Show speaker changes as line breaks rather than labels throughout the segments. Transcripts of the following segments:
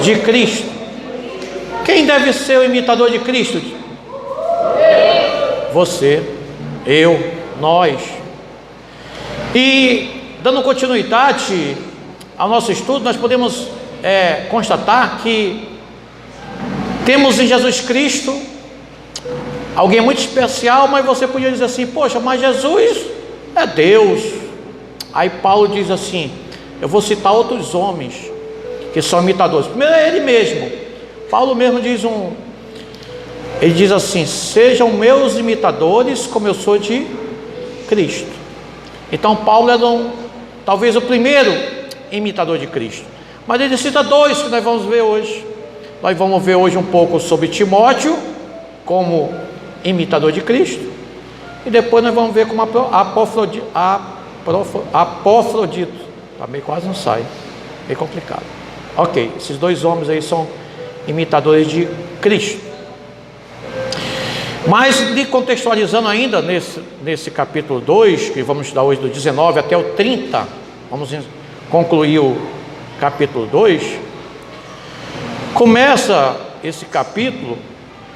de Cristo. Quem deve ser o imitador de Cristo? Você, eu, nós. E dando continuidade ao nosso estudo, nós podemos constatar que temos em Jesus Cristo alguém muito especial, mas você podia dizer assim: poxa, mas Jesus é Deus. Aí Paulo diz assim, eu vou citar outros homens que são imitadores. Primeiro é ele mesmo. Paulo mesmo ele diz assim: sejam meus imitadores como eu sou de Cristo. Então Paulo era talvez o primeiro imitador de Cristo. Mas ele cita dois que nós vamos ver hoje. Nós vamos ver hoje um pouco sobre Timóteo como imitador de Cristo, e depois nós vamos ver como Apofrodito. Também quase não sai, é complicado. Ok, esses dois homens aí são imitadores de Cristo. Mas lhe contextualizando ainda nesse capítulo 2, que vamos estudar hoje do 19 até o 30, vamos concluir o capítulo 2. Começa esse capítulo,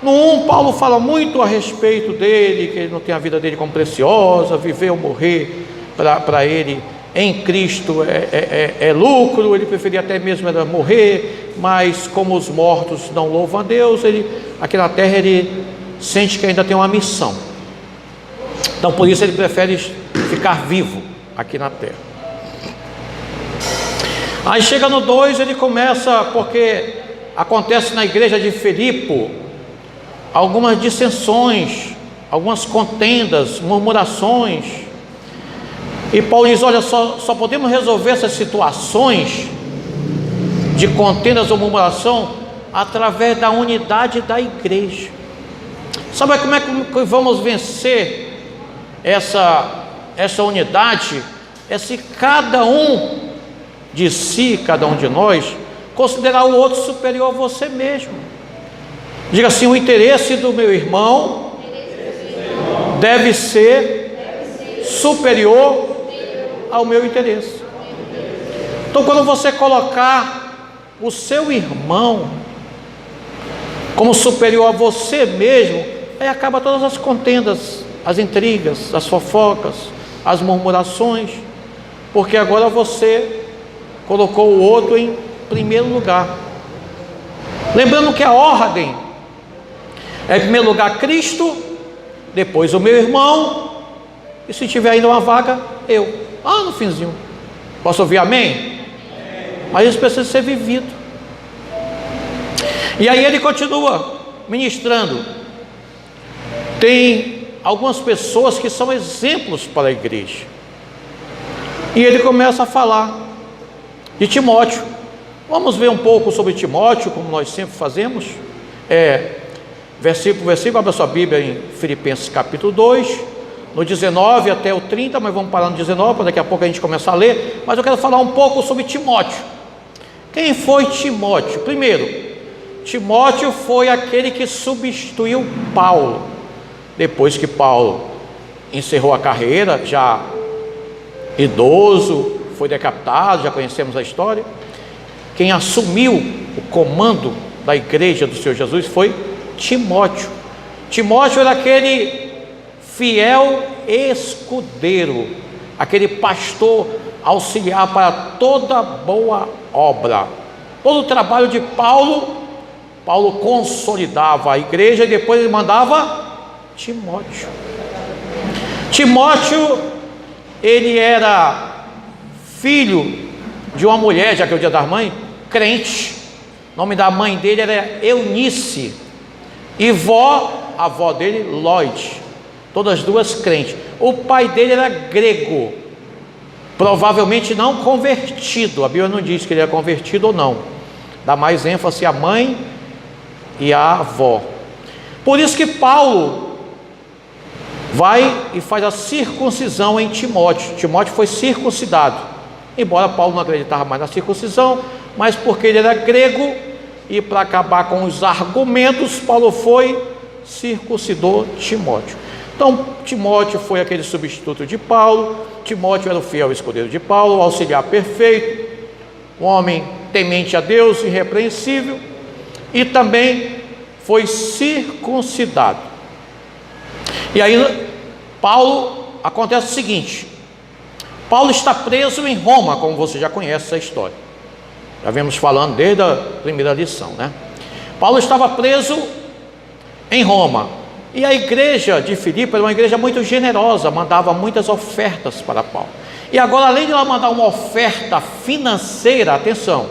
no 1 Paulo fala muito a respeito dele, que ele não tem a vida dele como preciosa, viver ou morrer para ele em Cristo é lucro, ele preferia até mesmo era morrer, mas como os mortos não louvam a Deus, ele aqui na terra ele sente que ainda tem uma missão, então por isso ele prefere ficar vivo aqui na terra. Aí chega no 2, ele começa, porque acontece na igreja de Filipe algumas dissensões, algumas contendas, murmurações, e Paulo diz: olha, só podemos resolver essas situações de contendas ou murmuração através da unidade da igreja. Sabe como é que vamos vencer essa unidade? É se cada um de si, cada um de nós, considerar o outro superior a você mesmo. Diga assim: o interesse do meu irmão deve ser superior ao meu interesse. Então, quando você colocar o seu irmão como superior a você mesmo, aí acaba todas as contendas, as intrigas, as fofocas, as murmurações, porque agora você colocou o outro em primeiro lugar. Lembrando que a ordem é em primeiro lugar Cristo, depois o meu irmão, e se tiver ainda uma vaga, eu. No finzinho. Posso ouvir amém? Mas isso precisa ser vivido. E aí ele continua ministrando. Tem algumas pessoas que são exemplos para a igreja, e ele começa a falar de Timóteo. Vamos ver um pouco sobre Timóteo, como nós sempre fazemos, versículo por versículo. Abra sua Bíblia em Filipenses capítulo 2, no 19 até o 30, mas vamos parar no 19, para daqui a pouco a gente começar a ler. Mas eu quero falar um pouco sobre Timóteo. Quem foi Timóteo? Primeiro, Timóteo foi aquele que substituiu Paulo, depois que Paulo encerrou a carreira, já idoso, foi decapitado, já conhecemos a história. Quem assumiu o comando da igreja do Senhor Jesus foi Timóteo. Timóteo era aquele fiel escudeiro, aquele pastor auxiliar para toda boa obra. Todo o trabalho de Paulo consolidava a igreja, e depois ele mandava Timóteo. Timóteo, ele era filho de uma mulher, já que é o dia das mães, crente. O nome da mãe dele era Eunice, e a avó dele, Lloyd, todas duas crentes. O pai dele era grego, provavelmente não convertido. A Bíblia não diz que ele era convertido ou não, dá mais ênfase à mãe e à avó. Por isso que Paulo vai e faz a circuncisão em Timóteo. Timóteo foi circuncidado, embora Paulo não acreditava mais na circuncisão, mas porque ele era grego, e para acabar com os argumentos, Paulo circuncidou Timóteo. Então Timóteo foi aquele substituto de Paulo. Timóteo era o fiel escudeiro de Paulo, o auxiliar perfeito, um homem temente a Deus, irrepreensível, e também foi circuncidado. E aí Paulo, acontece o seguinte: Paulo está preso em Roma, como você já conhece essa história, já vemos falando desde a primeira lição, né? Paulo estava preso em Roma, e a igreja de Filipe era uma igreja muito generosa, mandava muitas ofertas para Paulo. E agora, além de ela mandar uma oferta financeira, atenção,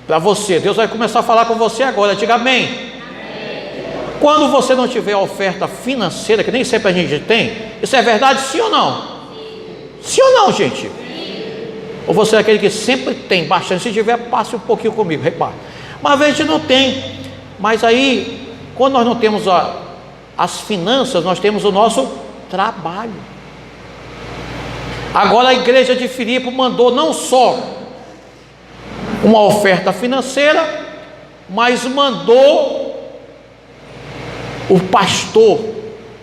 para você, Deus vai começar a falar com você agora, diga amém. Amém. Quando você não tiver oferta financeira, que nem sempre a gente tem, isso é verdade, sim ou não? Sim, sim ou não, gente? Sim. Ou você é aquele que sempre tem bastante? Se tiver, passe um pouquinho comigo, repare. Mas às vezes a gente não tem, mas aí, quando nós não temos as finanças, nós temos o nosso trabalho. Agora a igreja de Filipe mandou não só uma oferta financeira, mas mandou o pastor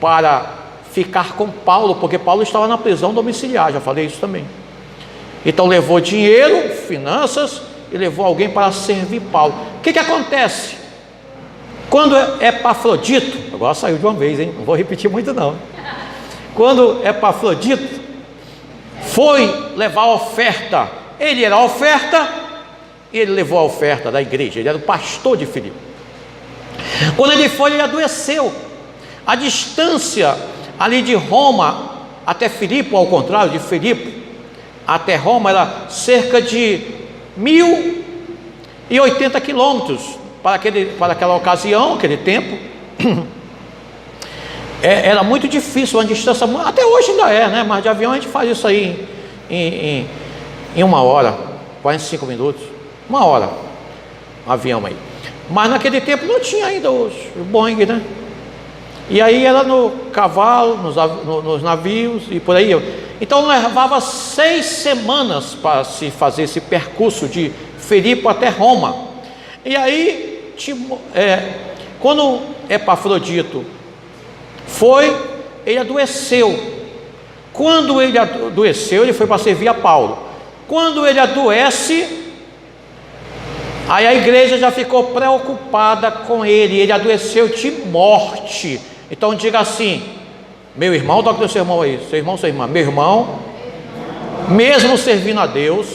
para ficar com Paulo, porque Paulo estava na prisão domiciliar, já falei isso também. Então levou dinheiro, finanças, e levou alguém para servir Paulo. O que acontece? Quando Epafrodito, agora saiu de uma vez, hein? Não vou repetir muito não. Quando Epafrodito foi levar a oferta, ele era a oferta, e ele levou a oferta da igreja, ele era o pastor de Filipe. Quando ele foi, ele adoeceu. A distância ali de Roma até Filipe, ao contrário, de Filipe até Roma, era cerca de 1.080 quilômetros para aquela ocasião, aquele tempo. Era muito difícil, uma distância, até hoje ainda é, né? Mas de avião a gente faz isso aí em 1 hora, 45 minutos, 1 hora, um avião aí. Mas naquele tempo não tinha ainda o Boeing, né? E aí era no cavalo, nos navios e por aí. Então levava 6 semanas para se fazer esse percurso de Filipe até Roma. E aí, quando Epafrodito foi, ele adoeceu. Quando ele adoeceu, ele foi para servir a Paulo. Quando ele adoece, aí a igreja já ficou preocupada com ele. Ele adoeceu de morte. Então diga assim: meu irmão, toca o seu irmão aí, seu irmão, sua irmã, meu irmão, mesmo servindo a Deus,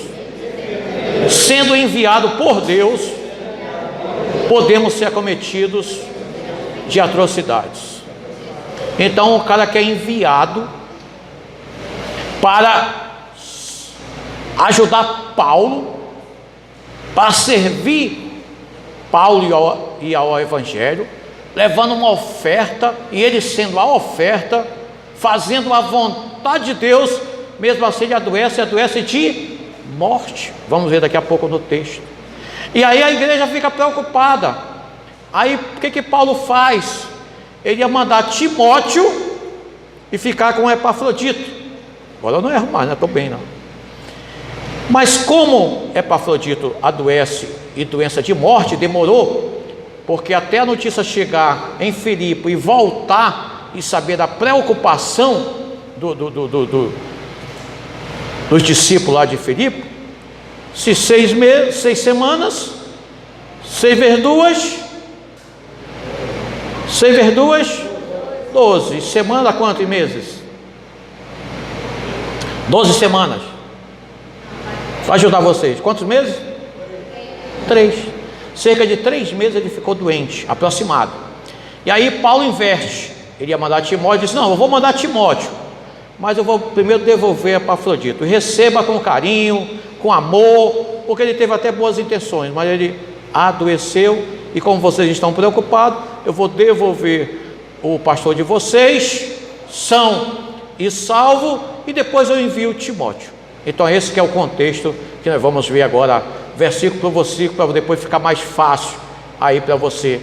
sendo enviado por Deus, podemos ser acometidos de atrocidades. Então o cara que é enviado para ajudar Paulo, para servir Paulo e ao Evangelho, levando uma oferta, e ele sendo a oferta, fazendo a vontade de Deus, mesmo assim ele adoece de morte. Vamos ver daqui a pouco no texto. E aí a igreja fica preocupada. Aí o que Paulo faz? Ele ia mandar Timóteo e ficar com Epafrodito. Agora eu não erro mais, não estou bem não. Mas como Epafrodito adoece, e doença de morte, demorou, porque até a notícia chegar em Filipe e voltar e saber da preocupação dos discípulos lá de Filipe, se 6 meses, 6 semanas, 6 vezes 2, 12. Semana quantos meses? 12 semanas. Vai ajudar vocês. Quantos meses? 3. Cerca de 3 meses ele ficou doente, aproximado. E aí Paulo inverte. Ele ia mandar Timóteo, disse: não, eu vou mandar Timóteo, mas eu vou primeiro devolver Epafrodito. Receba com carinho, com amor, porque ele teve até boas intenções, mas ele adoeceu, e como vocês estão preocupados, eu vou devolver o pastor de vocês, são e salvo, e depois eu envio Timóteo. Então esse que é o contexto que nós vamos ver agora, versículo por versículo, para depois ficar mais fácil aí para você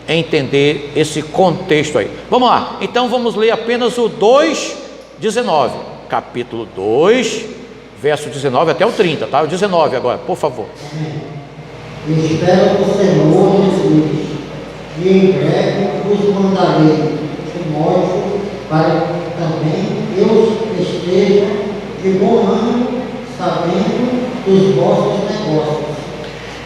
entender esse contexto aí. Vamos lá, então vamos ler apenas o 2:19, capítulo 2, verso 19 até o 30, tá? O 19 agora, por favor.
Eu espero que o Senhor Jesus, e em breve vos mandarei Timóteo, para que também eu esteja de bom ânimo, sabendo dos vossos negócios.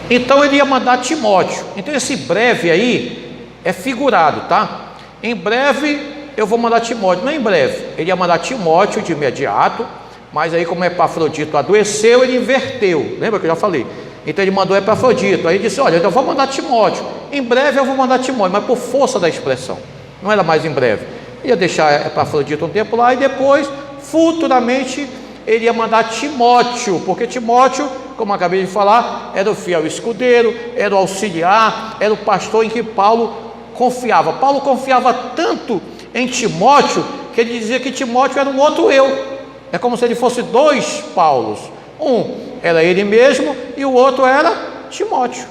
Então ele ia mandar Timóteo. Então esse breve aí é figurado, tá? Em breve eu vou mandar Timóteo, não é em breve. Ele ia mandar Timóteo de imediato, mas aí como Epafrodito adoeceu, ele inverteu. Lembra que eu já falei? Então ele mandou Epafrodito. Aí ele disse: olha, então eu vou mandar Timóteo. Em breve eu vou mandar Timóteo, mas por força da expressão. Não era mais em breve. Ele ia deixar Epafrodito um tempo lá e depois, futuramente, ele ia mandar Timóteo, porque Timóteo, como eu acabei de falar, era o fiel escudeiro, era o auxiliar, era o pastor em que Paulo confiava. Paulo confiava tanto em Timóteo, que ele dizia que Timóteo era um outro eu. É como se ele fosse dois Paulos. Um era ele mesmo e o outro era Timóteo.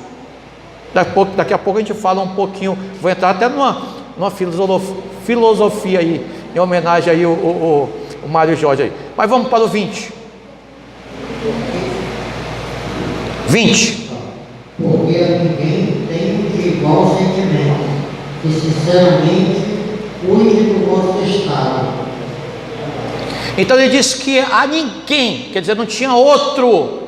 Daqui a pouco a gente fala um pouquinho, vou entrar até numa filosofia aí, em homenagem aí o Mário Jorge aí. Mas vamos para o 20.
Porque a ninguém tem de igual sentimento, e sinceramente cuide do vosso estado.
Então ele diz que a ninguém, quer dizer, não tinha outro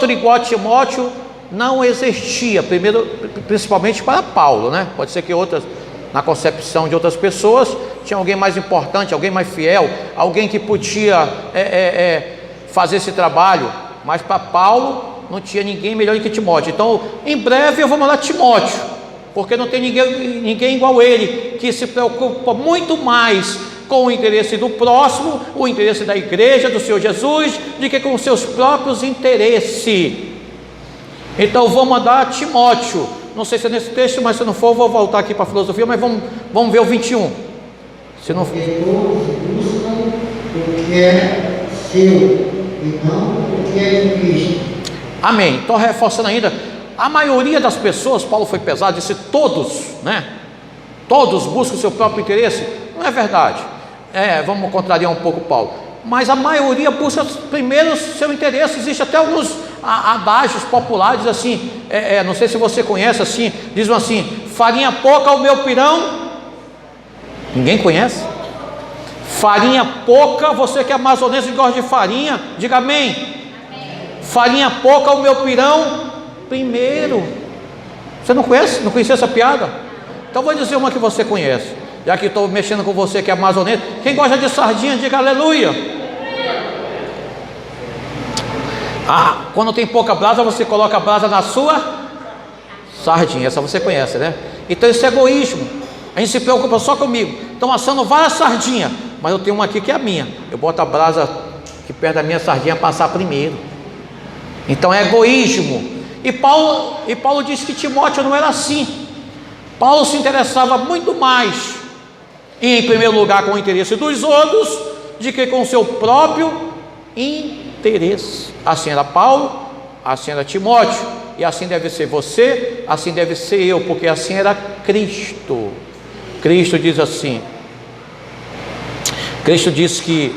igual a Timóteo, não existia. Primeiro, principalmente para Paulo, né? Pode ser que outras, na concepção de outras pessoas, tinha alguém mais importante, alguém mais fiel, alguém que podia fazer esse trabalho, mas para Paulo não tinha ninguém melhor do que Timóteo. Então, em breve eu vou mandar Timóteo, porque não tem ninguém igual ele, que se preocupa muito mais com o interesse do próximo, o interesse da igreja, do Senhor Jesus, do que com os seus próprios interesses. Então vou mandar Timóteo. Não sei se é nesse texto, mas se não for, vou voltar aqui para a filosofia, mas vamos ver o 21. Se não for,
porque todos buscam o que é seu, e não o que é de Cristo.
amém. Estou reforçando ainda, a maioria das pessoas, Paulo foi pesado, disse todos, né? Todos buscam o seu próprio interesse. Não é verdade. Vamos contrariar um pouco Paulo, mas a maioria busca primeiro o seu interesse. Existe até alguns adágios populares assim, não sei se você conhece assim, dizem assim: farinha pouca o meu pirão. Ninguém conhece? Farinha pouca, você que é amazonense e gosta de farinha, diga amém. Farinha pouca o meu pirão primeiro. Você não conhece? Não conhecia essa piada? Então vou dizer uma que você conhece, já que estou mexendo com você que é amazonense. Quem gosta de sardinha, diga aleluia. Quando tem pouca brasa, você coloca a brasa na sua sardinha. Essa você conhece, né? Então isso é egoísmo. A gente se preocupa só comigo. Estão assando várias sardinhas, mas eu tenho uma aqui que é a minha. Eu boto a brasa que perto da minha sardinha passar primeiro. Então é egoísmo. E Paulo disse que Timóteo não era assim. Paulo se interessava muito mais em primeiro lugar com o interesse dos outros do que com o seu próprio interesse. Assim era Paulo, assim era Timóteo, e assim deve ser você, assim deve ser eu, porque assim era Cristo. Cristo diz assim, Cristo diz que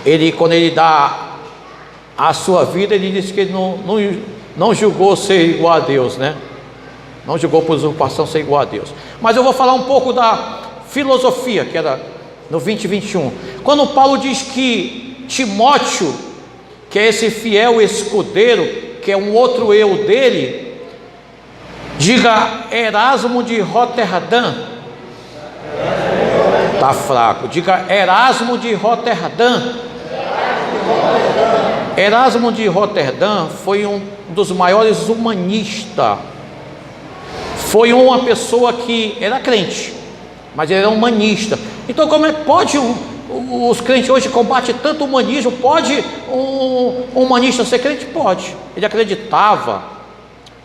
ele, quando ele dá a sua vida, ele diz que ele não julgou ser igual a Deus, né? Não julgou por usurpação ser igual a Deus. Mas eu vou falar um pouco da filosofia, que era no 20 e 21. Quando Paulo diz que Timóteo, que é esse fiel escudeiro, que é um outro eu dele, diga Erasmo de Roterdã. Está fraco. Diga Erasmo de Roterdã. Erasmo de Roterdã foi um dos maiores humanistas. Foi uma pessoa que era crente, mas ele era humanista. Então como é que pode os crentes hoje combatem tanto o humanismo? Pode um humanista ser crente? Pode. Ele acreditava.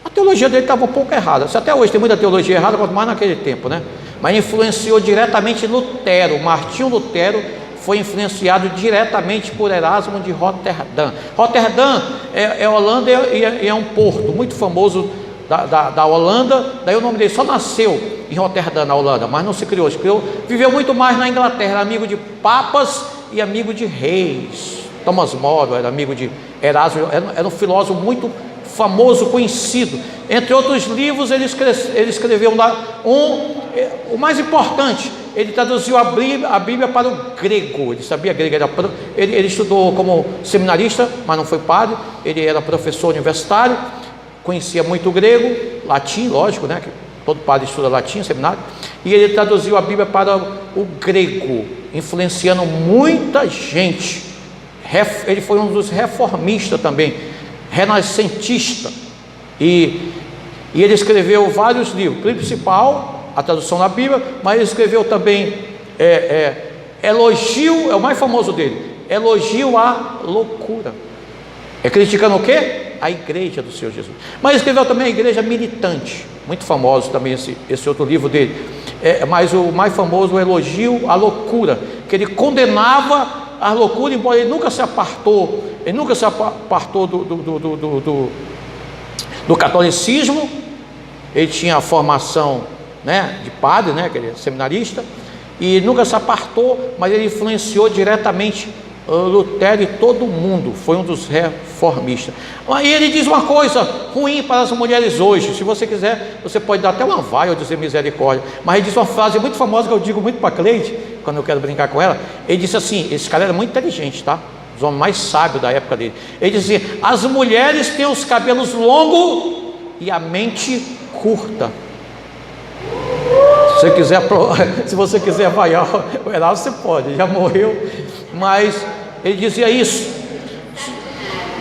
A teologia dele estava um pouco errada. Se até hoje tem muita teologia errada, quanto mais naquele tempo, né? Mas influenciou diretamente Lutero. Martinho Lutero foi influenciado diretamente por Erasmo de Roterdã. Roterdã é Holanda e é um porto muito famoso da Holanda. Daí o nome dele só nasceu em Roterdã, na Holanda, mas não se criou, viveu muito mais na Inglaterra, era amigo de papas e amigo de reis. Thomas More era amigo de Erasmo, era um filósofo muito famoso, conhecido. Entre outros livros, ele escreveu o mais importante, ele traduziu a Bíblia para o grego. Ele sabia grego, ele estudou como seminarista, mas não foi padre, ele era professor universitário. conhecia muito grego, latim, lógico, né? Que todo padre estuda latim, seminário, e ele traduziu a Bíblia para o grego, influenciando muita gente. Ele foi um dos reformistas também, renascentista, e ele escreveu vários livros, principal, a tradução da Bíblia, mas ele escreveu também elogio, é o mais famoso dele, elogio à loucura, criticando o quê? A igreja do Senhor Jesus. Mas escreveu também a igreja militante, muito famoso também esse outro livro dele, mas o mais famoso é o elogio à loucura, que ele condenava a loucura, embora ele nunca se apartou do catolicismo. Ele tinha a formação, né, de padre, né, aquele seminarista, e nunca se apartou, mas ele influenciou diretamente Lutero e todo mundo, foi um dos reformistas. E ele diz uma coisa ruim para as mulheres hoje. Se você quiser, você pode dar até uma vai ou dizer misericórdia, mas ele diz uma frase muito famosa que eu digo muito para Cleide, quando eu quero brincar com ela. Ele disse assim, esse cara era muito inteligente, tá? Os homens mais sábios da época dele. Ele dizia, as mulheres têm os cabelos longos e a mente curta. Se você quiser vaiar o Heraldo, você pode, já morreu, mas ele dizia isso.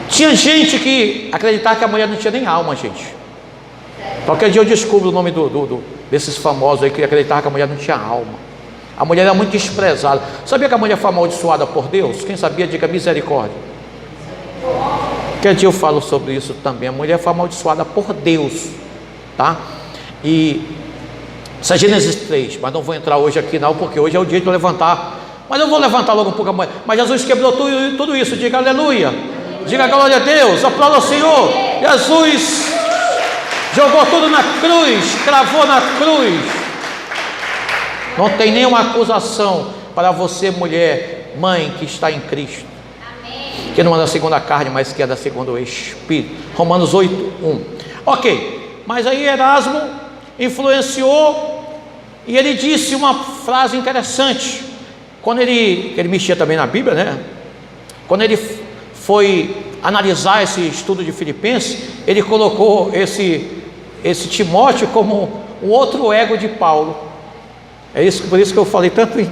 Tinha gente que acreditava que a mulher não tinha nem alma, gente. Qualquer dia eu descubro o nome desses famosos aí que acreditavam que a mulher não tinha alma. A mulher era muito desprezada. Sabia que a mulher foi amaldiçoada por Deus? Quem sabia, diga misericórdia. Qualquer dia eu falo sobre isso também. A mulher foi amaldiçoada por Deus, tá? E isso é Gênesis 3, mas não vou entrar hoje aqui não, porque hoje é o dia de eu levantar. Mas eu vou levantar logo um pouco amanhã. Mas Jesus quebrou tudo isso. Diga aleluia. Diga glória a Deus. Aplauda o Senhor. Jesus jogou tudo na cruz, cravou na cruz. Não tem nenhuma acusação para você, mulher, mãe que está em Cristo. Que não é da segunda carne, mas que é da segundo Espírito. Romanos 8:1. Ok, mas aí Erasmo influenciou, e ele disse uma frase interessante. Quando ele mexia também na Bíblia, né? Quando ele foi analisar esse estudo de Filipenses, ele colocou esse Timóteo como um outro ego de Paulo. Por isso que eu falei tanto em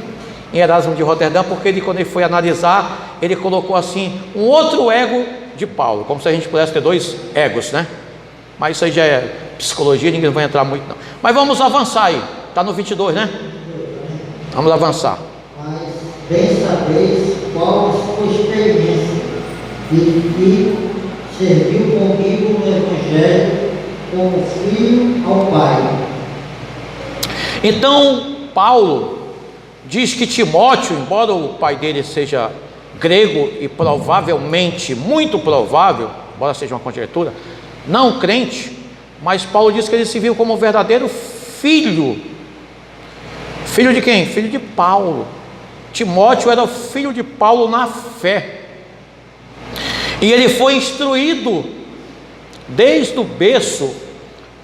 Erasmo de Roterdã, porque quando ele foi analisar, ele colocou assim, um outro ego de Paulo, como se a gente pudesse ter dois egos, né? Mas isso aí já é psicologia, ninguém vai entrar muito não. Mas vamos avançar aí, está no 22, né? Vamos avançar.
Mas bem sabeis qual a sua experiência e serviu comigo no Evangelho como filho ao Pai.
Então Paulo diz que Timóteo, embora o pai dele seja grego e provavelmente, muito provável, embora seja uma conjectura, não crente, mas Paulo diz que ele se viu como um verdadeiro filho. Filho de quem? Filho de Paulo. Timóteo era filho de Paulo na fé, e ele foi instruído desde o berço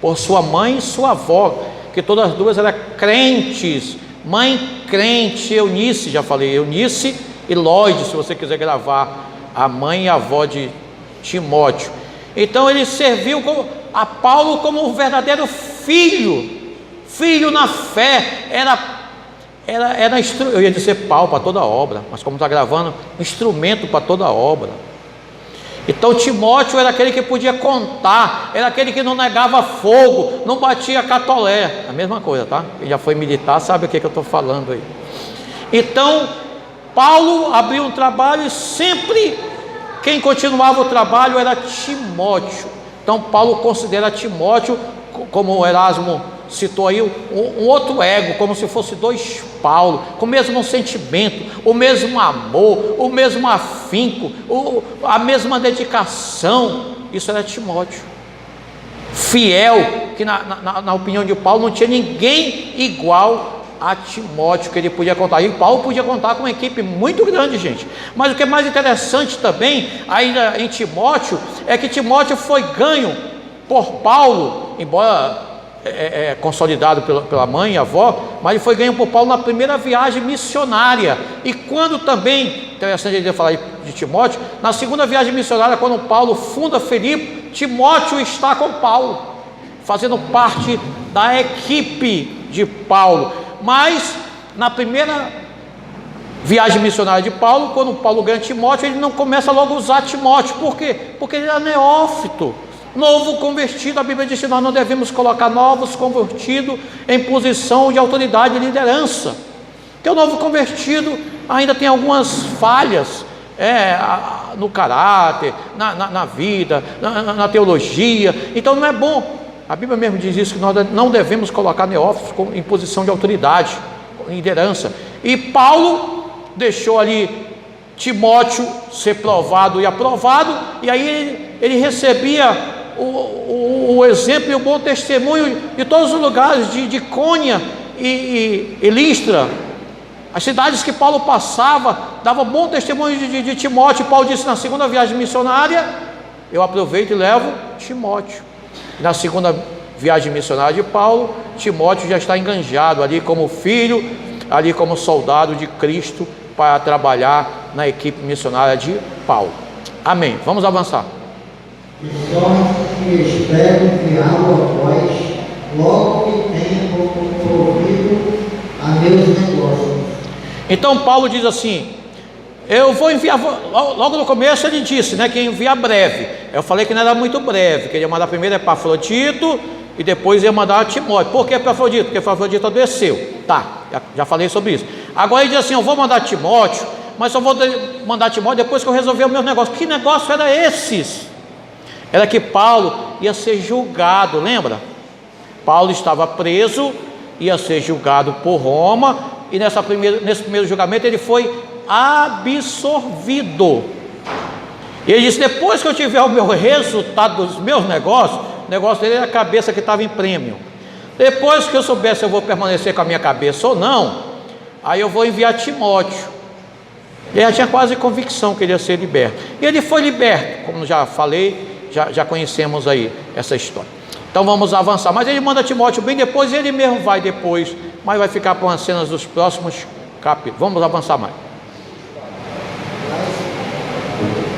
por sua mãe e sua avó, que todas as duas eram crentes. Mãe crente, Eunice, já falei, Eunice e Lloyd, se você quiser gravar, a mãe e a avó de Timóteo. Então ele serviu a Paulo como um verdadeiro filho na fé. Eu ia dizer pau para toda a obra, mas como está gravando, um instrumento para toda a obra. Então Timóteo era aquele que podia contar, era aquele que não negava fogo, não batia catolé, a mesma coisa, tá? Quem já foi militar sabe o que eu estou falando aí. Então Paulo abriu um trabalho e sempre quem continuava o trabalho era Timóteo. Então Paulo considera Timóteo, como o Erasmo citou aí, um outro ego, como se fosse dois Paulo, com o mesmo sentimento, o mesmo amor, o mesmo afinco, a mesma dedicação. Isso era Timóteo, fiel, que na opinião de Paulo não tinha ninguém igual a Timóteo que ele podia contar. E Paulo podia contar com uma equipe muito grande, gente. Mas o que é mais interessante também, ainda em Timóteo, é que Timóteo foi ganho por Paulo, embora consolidado pela mãe e avó, mas ele foi ganho por Paulo na primeira viagem missionária. E quando também, interessante a gente falar de Timóteo, na segunda viagem missionária, quando Paulo funda Filipe, Timóteo está com Paulo, fazendo parte da equipe de Paulo. Mas na primeira viagem missionária de Paulo, quando Paulo ganha Timóteo, ele não começa logo a usar Timóteo. Por quê? Porque ele era neófito, novo convertido. A Bíblia diz que nós não devemos colocar novos convertidos em posição de autoridade e liderança, porque o novo convertido ainda tem algumas falhas no caráter, na vida, na teologia. Então não é bom. A Bíblia mesmo diz isso, que nós não devemos colocar neófitos em posição de autoridade, liderança. E Paulo deixou ali Timóteo ser provado e aprovado, e aí ele recebia o exemplo e o bom testemunho de todos os lugares, de Icônia e Listra. As cidades que Paulo passava, dava bom testemunho de Timóteo. Paulo disse: na segunda viagem missionária, eu aproveito e levo Timóteo. Na segunda viagem missionária de Paulo, Timóteo já está enganjado ali como filho, ali como soldado de Cristo, para trabalhar na equipe missionária de Paulo. Amém. Vamos avançar.
De sorte que espero enviá-lo a vós, logo que tenha provido a meus negócios.
Então Paulo diz assim: eu vou enviar, logo no começo ele disse, né, que ia enviar breve. Eu falei que não era muito breve, que ele ia mandar primeiro Epafrodito e depois ia mandar Timóteo. Por que Epafrodito? Porque Epafrodito adoeceu. Tá, já falei sobre isso. Agora ele diz assim: eu vou mandar Timóteo, mas só vou mandar Timóteo depois que eu resolver o meu negócio. Que negócio era esses? Era que Paulo ia ser julgado, lembra? Paulo estava preso, ia ser julgado por Roma, e nesse primeiro julgamento ele foi absorvido. E ele disse: depois que eu tiver o meu resultado dos meus negócios, o negócio dele era a cabeça que estava em prêmio. Depois que eu souber se eu vou permanecer com a minha cabeça ou não, aí eu vou enviar Timóteo. Ele já tinha quase convicção que ele ia ser liberto. E ele foi liberto, como já falei, já conhecemos aí essa história. Então vamos avançar. Mas ele manda Timóteo bem depois, e ele mesmo vai depois, mas vai ficar para as cenas dos próximos capítulos. Vamos avançar mais.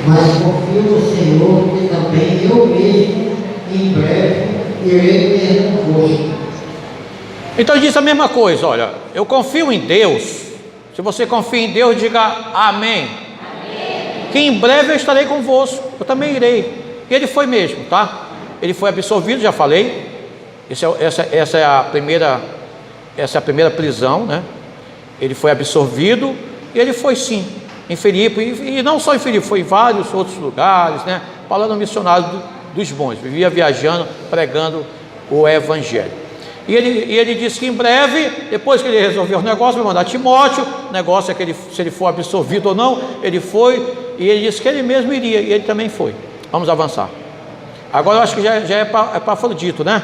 Mas confio no Senhor que também eu mesmo, em breve, irei ter convosco.
Então ele diz a mesma coisa: olha, eu confio em Deus. Se você confia em Deus, diga amém. Amém. Que em breve eu estarei convosco. Eu também irei. E ele foi mesmo, tá? Ele foi absolvido, já falei. Essa é a primeira prisão, né? Ele foi absorvido e ele foi sim em Filipe, e não só em Filipe, foi em vários outros lugares, né? Paulo era um missionário dos bons, vivia viajando, pregando o evangelho. E ele disse que em breve, depois que ele resolveu o negócio, vai mandar Timóteo. O negócio é que se ele for absorvido ou não, ele foi, e ele disse que ele mesmo iria, e ele também foi. Vamos avançar. Agora eu acho que já é Epafrodito, né?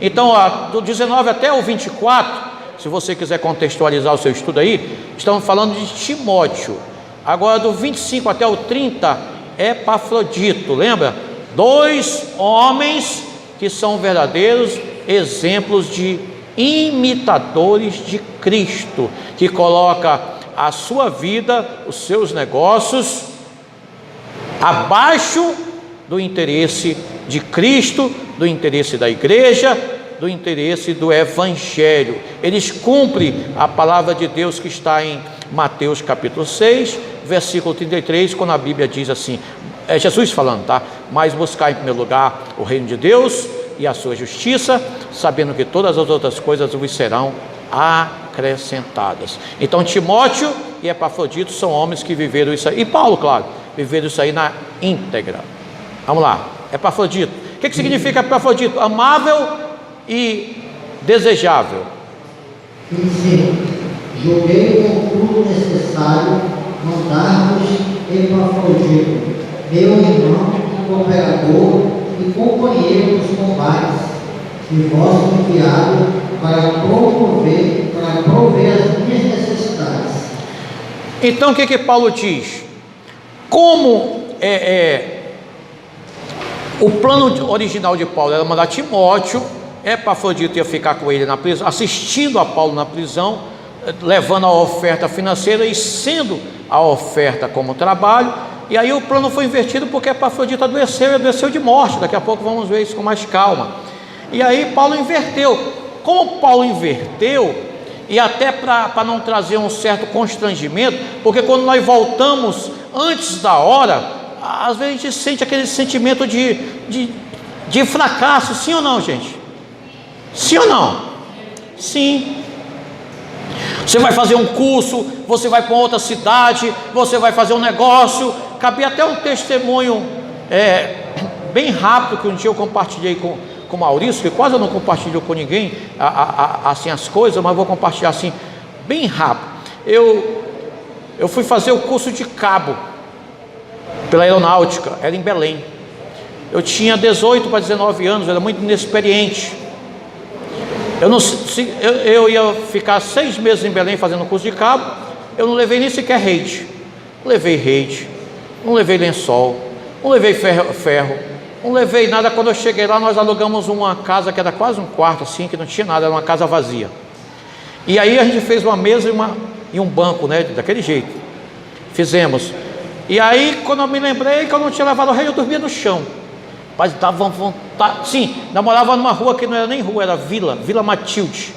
Então, do 19 até o 24, se você quiser contextualizar o seu estudo aí, estamos falando de Timóteo. Agora do 25 até o 30, Epafrodito, lembra? 2 homens que são verdadeiros exemplos de imitadores de Cristo, que coloca a sua vida, os seus negócios, abaixo do interesse de Cristo, do interesse da igreja, do interesse do evangelho. Eles cumprem a palavra de Deus que está em Mateus capítulo 6, versículo 33, quando a Bíblia diz assim, é Jesus falando, tá? Mas buscar em primeiro lugar o reino de Deus e a sua justiça, sabendo que todas as outras coisas vos serão acrescentadas. Então Timóteo e Epafrodito são homens que viveram isso aí, e Paulo, claro, viveram isso aí na íntegra. Vamos lá, Epafrodito. O que significa Epafrodito? Amável e desejável.
Julguei com tudo necessário mandar-vos Epafrodito, meu irmão, cooperador e companheiro dos combates, e vosso enviado para prover as minhas necessidades.
Então o que Paulo diz? Como o plano original de Paulo era mandar Timóteo, Epafrodito ia ficar com ele na prisão, assistindo a Paulo na prisão, levando a oferta financeira e sendo a oferta como trabalho, E aí o plano foi invertido porque Epafrodito adoeceu e adoeceu de morte. Daqui a pouco vamos ver isso com mais calma. E aí Paulo inverteu. Como Paulo inverteu, e até para não trazer um certo constrangimento, porque quando nós voltamos antes da hora, às vezes a gente sente aquele sentimento de fracasso. Sim ou não, gente? Sim ou não? Sim. Você vai fazer um curso, você vai para outra cidade, você vai fazer um negócio. Cabia até um testemunho bem rápido que um dia eu compartilhei com o Maurício, que quase eu não compartilho com ninguém assim as coisas, mas vou compartilhar assim bem rápido. Eu fui fazer o curso de cabo pela aeronáutica, era em Belém. Eu tinha 18 para 19 anos, era muito inexperiente. Eu ia ficar 6 meses em Belém fazendo curso de cabo. Eu não levei nem sequer rede. Não levei rede, não levei lençol, não levei ferro, não levei nada. Quando eu cheguei lá, nós alugamos uma casa que era quase um quarto assim, que não tinha nada, era uma casa vazia. E aí a gente fez uma mesa e um banco, né, daquele jeito. Fizemos. E aí quando eu me lembrei que eu não tinha levado rede, eu dormia no chão. Mas dava vontade. Sim, namorava numa rua que não era nem rua, era Vila Matilde.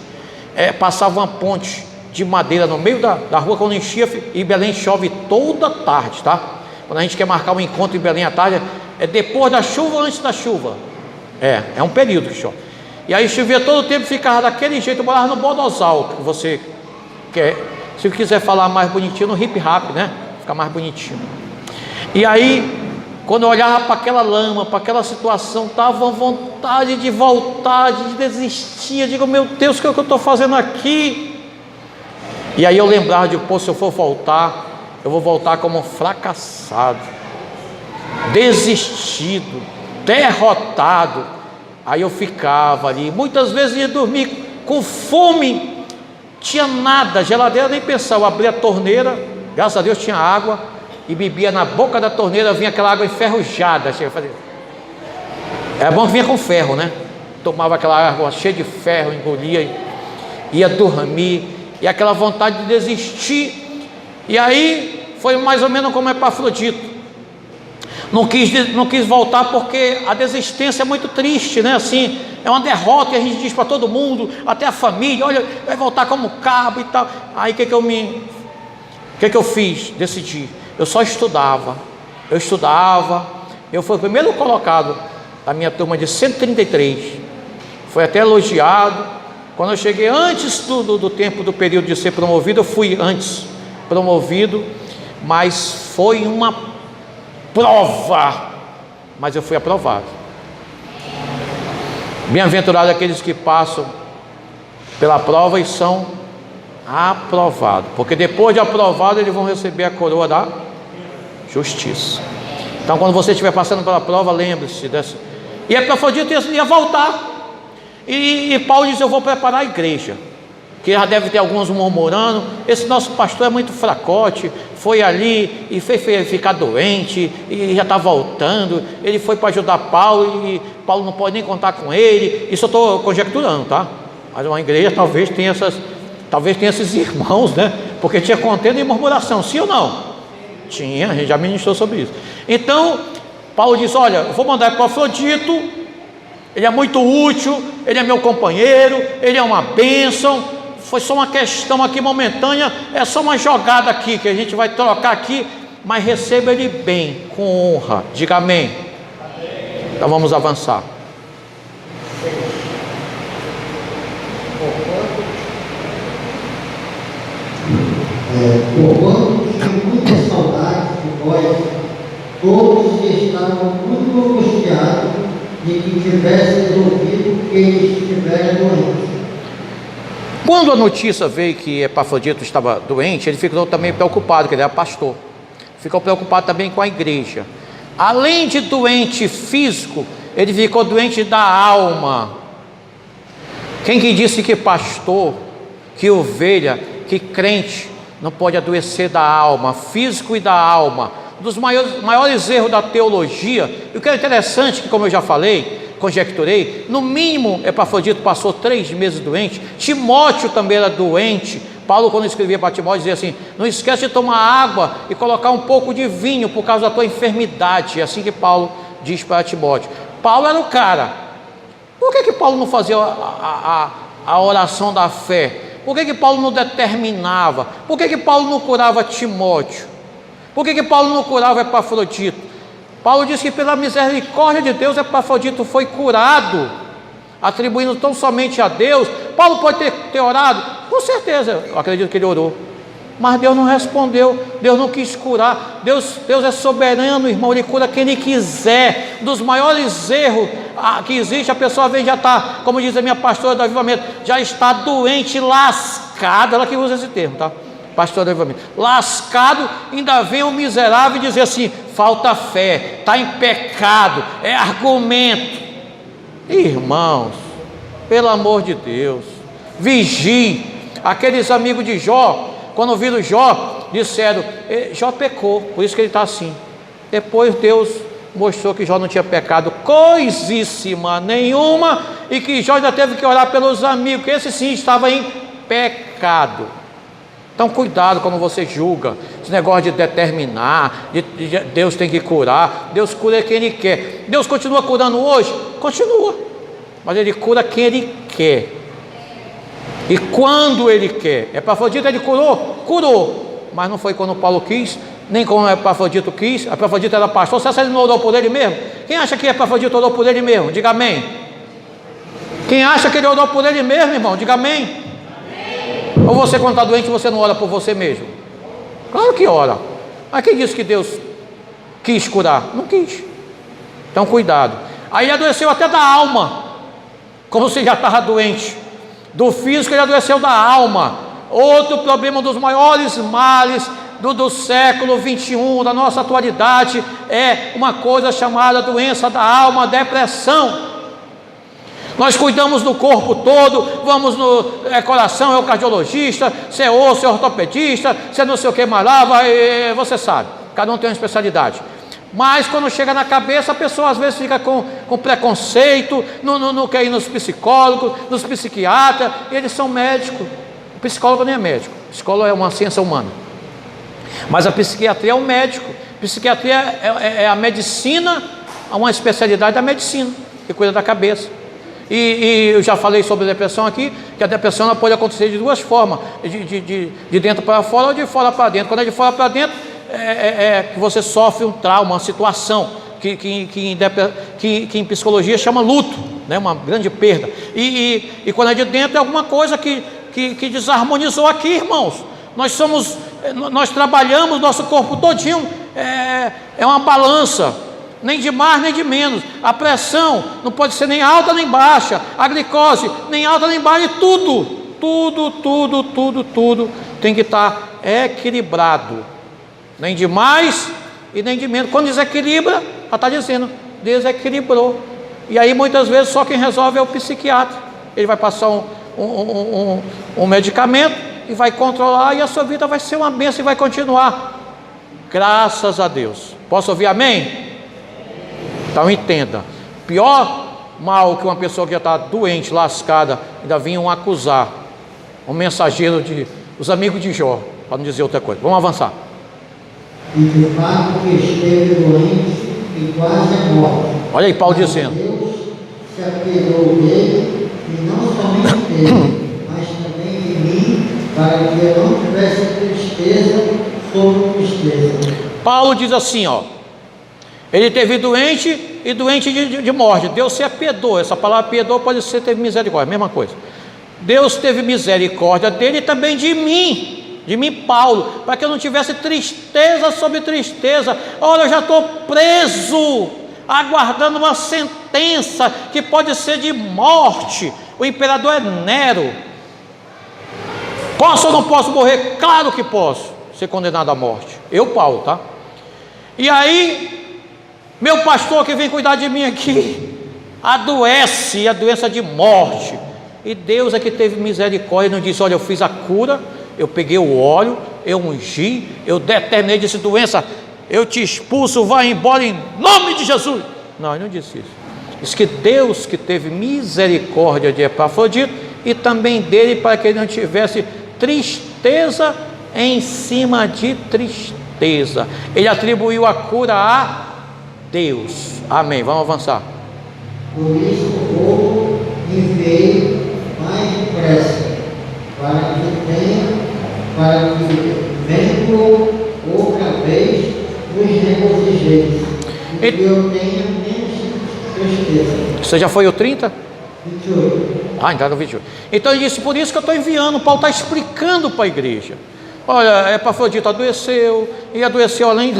Passava uma ponte de madeira no meio da rua quando enchia. E Belém chove toda tarde, tá? Quando a gente quer marcar um encontro em Belém à tarde, é depois da chuva ou antes da chuva? É um período que chove. E aí chovia todo o tempo, ficava daquele jeito. Eu morava no Bodosal, que você quer. Se quiser falar mais bonitinho, no hip hop, né? Fica mais bonitinho. E aí, quando eu olhava para aquela lama, para aquela situação, estava vontade de voltar, de desistir. Eu digo, meu Deus, o que eu estou fazendo aqui? E aí eu lembrava de, se eu for voltar, eu vou voltar como fracassado, desistido, derrotado. Aí eu ficava ali, muitas vezes ia dormir com fome, tinha nada, geladeira nem pensar. Eu abria a torneira, graças a Deus tinha água, e bebia na boca da torneira, vinha aquela água enferrujada. Era bom que vinha com ferro, né? Tomava aquela água cheia de ferro, engolia, ia dormir, e aquela vontade de desistir. E aí foi mais ou menos como Epafrodito. Não quis voltar porque a desistência é muito triste, né? Assim, é uma derrota que a gente diz para todo mundo, até a família, olha, vai voltar como cabo e tal. Aí o que eu fiz? Decidi. Eu só estudava, eu fui o primeiro colocado da minha turma de 133, foi até elogiado. Quando eu cheguei antes do tempo do período de ser promovido, eu fui antes promovido, mas foi uma prova, mas eu fui aprovado. Bem-aventurados aqueles que passam pela prova e são aprovados, porque depois de aprovado eles vão receber a coroa da justiça. Então quando você estiver passando pela prova, lembre-se dessa. E Epafrodito ia voltar, e Paulo diz, eu vou preparar a igreja, que já deve ter alguns murmurando, esse nosso pastor é muito fracote, foi ali e fez ficar doente, e já está voltando, ele foi para ajudar Paulo, e Paulo não pode nem contar com ele. Isso eu estou conjecturando, tá? Mas uma igreja talvez tenha esses irmãos, né? Porque tinha contenda e murmuração, sim ou não? Tinha, a gente já ministrou sobre isso. Então Paulo diz, olha, eu vou mandar para Epafrodito, ele é muito útil, ele é meu companheiro, ele é uma bênção. Foi só uma questão aqui momentânea, é só uma jogada aqui que a gente vai trocar aqui, mas receba ele bem, com honra. Diga amém. Então vamos avançar.
Porquanto tinha muita saudade de vós, todos estavam muito angustiados de que tivesseis ouvido que ele estivera doente.
Quando a notícia veio que Epafrodito estava doente, ele ficou também preocupado, que ele era pastor. Ficou preocupado também com a igreja. Além de doente físico, ele ficou doente da alma. Quem que disse que pastor, que ovelha, que crente não pode adoecer da alma, físico e da alma? Um dos maiores erros da teologia. E o que é interessante, que como eu já falei, conjecturei, no mínimo Epafrodito passou 3 meses doente. Timóteo também era doente. Paulo, quando escrevia para Timóteo, dizia assim: não esquece de tomar água e colocar um pouco de vinho por causa da tua enfermidade. É assim que Paulo diz para Timóteo. Paulo era o cara. Por que Paulo não fazia a oração da fé? Por que Paulo não determinava? Por que Paulo não curava Timóteo? Por que Paulo não curava Epafrodito? Paulo diz que pela misericórdia de Deus Epafrodito foi curado, atribuindo tão somente a Deus. Paulo pode ter orado? Com certeza, eu acredito que ele orou, mas Deus não respondeu, Deus não quis curar. Deus é soberano, irmão, Ele cura quem Ele quiser. Um dos maiores erros que existe, a pessoa às vezes já está, como diz a minha pastora do Avivamento, já está doente, lascado, ela que usa esse termo, tá? Pastor do Avivamento, lascado, ainda vem um miserável dizer assim: falta fé, está em pecado, é argumento. Irmãos, pelo amor de Deus, vigie. Aqueles amigos de Jó, quando viram Jó, disseram: Jó pecou, por isso que ele está assim. Depois Deus mostrou que Jó não tinha pecado coisíssima nenhuma, e que Jó ainda teve que orar pelos amigos, que esse sim estava em pecado. Então cuidado quando você julga, esse negócio de determinar, Deus tem que curar. Deus cura quem Ele quer. Deus continua curando hoje? Continua, mas Ele cura quem Ele quer e quando Ele quer. Epafrodito Ele curou, mas não foi quando Paulo quis, nem quando Epafrodito quis. Epafrodito era pastor. Você acha que ele não orou por ele mesmo? Quem acha que Epafrodito orou por ele mesmo? Diga amém. Quem acha que ele orou por ele mesmo, irmão? Diga amém. Ou você, quando está doente, você não ora por você mesmo? Claro que ora. Mas quem disse que Deus quis curar? Não quis. Então cuidado. Aí ele adoeceu até da alma, como você já estava doente do físico, ele adoeceu da alma. Outro problema, um dos maiores males do século 21, da nossa atualidade, é uma coisa chamada doença da alma, depressão. Nós cuidamos do corpo todo, vamos no coração, é o cardiologista, se é osso, é ortopedista, se é não sei o que mais lá, você sabe, cada um tem uma especialidade. Mas quando chega na cabeça, a pessoa às vezes fica com preconceito, não quer ir nos psicólogos, nos psiquiatras, e eles são médicos. O psicólogo nem é médico, o psicólogo é uma ciência humana, mas a psiquiatria é um médico. Psiquiatria é a medicina, uma especialidade da medicina, que cuida da cabeça. E eu já falei sobre a depressão aqui, que a depressão ela pode acontecer de duas formas, de dentro para fora ou de fora para dentro. Quando é de fora para dentro, que você sofre um trauma, uma situação que em psicologia chama luto, né? Uma grande perda. E quando é de dentro, é alguma coisa que desarmonizou aqui, irmãos. Nós trabalhamos, nosso corpo todinho é uma balança, nem de mais nem de menos. A pressão não pode ser nem alta nem baixa, a glicose nem alta nem baixa, tudo tem que estar equilibrado, nem de mais e nem de menos. Quando desequilibra, ela está dizendo, desequilibrou. E aí muitas vezes só quem resolve é o psiquiatra. Ele vai passar um medicamento e vai controlar, e a sua vida vai ser uma bênção e vai continuar, graças a Deus. Posso ouvir amém? Então entenda, pior mal que uma pessoa que já está doente, lascada, ainda vinham acusar um mensageiro os amigos de Jó, para não dizer outra coisa. Vamos avançar.
E de fato que esteve doente e quase morto.
Olha aí Paulo dizendo.
Deus se apegou dele, e não somente dele, mas também de mim, para que eu não tivesse tristeza sobre tristeza. Paulo diz assim, ó. Ele teve doente e doente de morte. Deus se apiedou. Essa palavra apiedou pode ser teve misericórdia, mesma coisa. Deus teve misericórdia dele e também de mim, Paulo, para que eu não tivesse tristeza sobre tristeza. Olha, eu já estou preso, aguardando uma sentença que pode ser de morte. O imperador é Nero. Posso ou não posso morrer? Claro que posso ser condenado à morte. Eu, Paulo, tá? E aí, meu pastor que vem cuidar de mim aqui adoece, a doença de morte. E Deus é que teve misericórdia, não disse, olha, eu fiz a cura, eu peguei o óleo, eu ungi, eu determinei, disse, doença, eu te expulso, vai embora em nome de Jesus. Não, ele não disse isso.
Diz que Deus que teve misericórdia de Epafrodito e também dele, para que ele não tivesse tristeza em cima de tristeza. Ele atribuiu a cura a Deus. Amém. Vamos avançar.
Por isso o povo enviei mais depressa, para que vendo outra vez os regozijeis, e que eu tenha menos tristeza.
Você já foi o 30?
28.
Ainda no 28. Então ele disse, por isso que eu estou enviando. Paulo está explicando para a igreja. Olha, Epafrodito adoeceu, e adoeceu além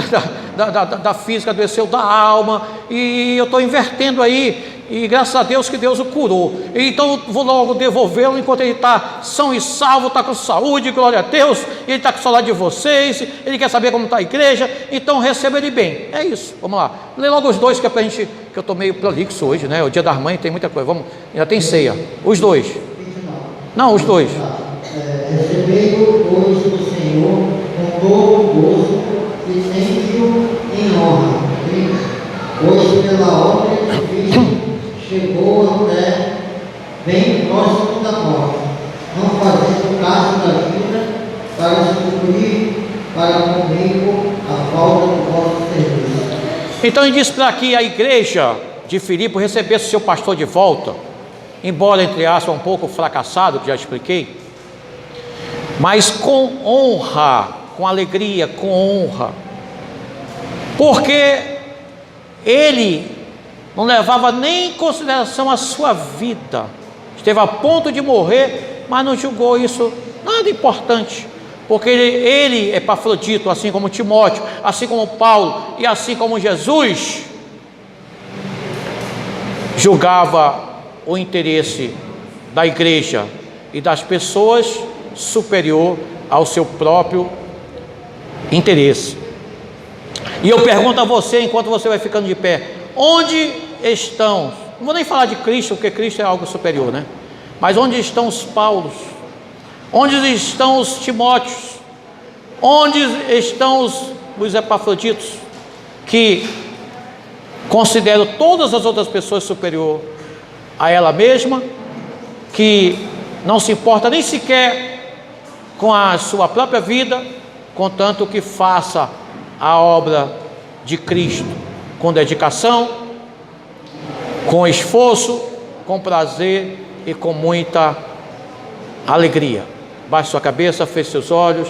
da física, adoeceu da alma, e eu estou invertendo aí, e graças a Deus que Deus o curou. Então vou logo devolvê-lo enquanto ele está são e salvo, está com saúde, glória a Deus, ele está com saudade de vocês, ele quer saber como está a igreja, então receba ele bem. É isso, vamos lá. Lê logo os dois, que é para a gente, que eu estou meio prolixo hoje, né? O dia das mães tem muita coisa, vamos, ainda tem ceia. Os dois. Não, os dois.
Recebei-o, pois, do Senhor com todo o gozo e tende-o em honra, pois pela obra que Cristo chegou até bem próximo da morte, não fazendo caso da vida, para suprir para comigo a falta do vosso serviço.
Então ele diz para que a igreja de Filipe recebesse seu pastor de volta, embora entre aspas um pouco fracassado, que já expliquei, mas com honra, com alegria, com honra, porque ele não levava nem em consideração a sua vida, esteve a ponto de morrer, mas não julgou isso nada importante, porque ele Epafrodito, assim como Timóteo, assim como Paulo e assim como Jesus, julgava o interesse da igreja e das pessoas superior ao seu próprio interesse. E eu pergunto a você, enquanto você vai ficando de pé, onde estão, não vou nem falar de Cristo, porque Cristo é algo superior, né? Mas onde estão os Paulos? Onde estão os Timóteos? Onde estão os Epafroditos, que consideram todas as outras pessoas superior a ela mesma, que não se importa nem sequer com a sua própria vida, contanto que faça a obra de Cristo com dedicação, com esforço, com prazer e com muita alegria. Baixe sua cabeça, feche seus olhos.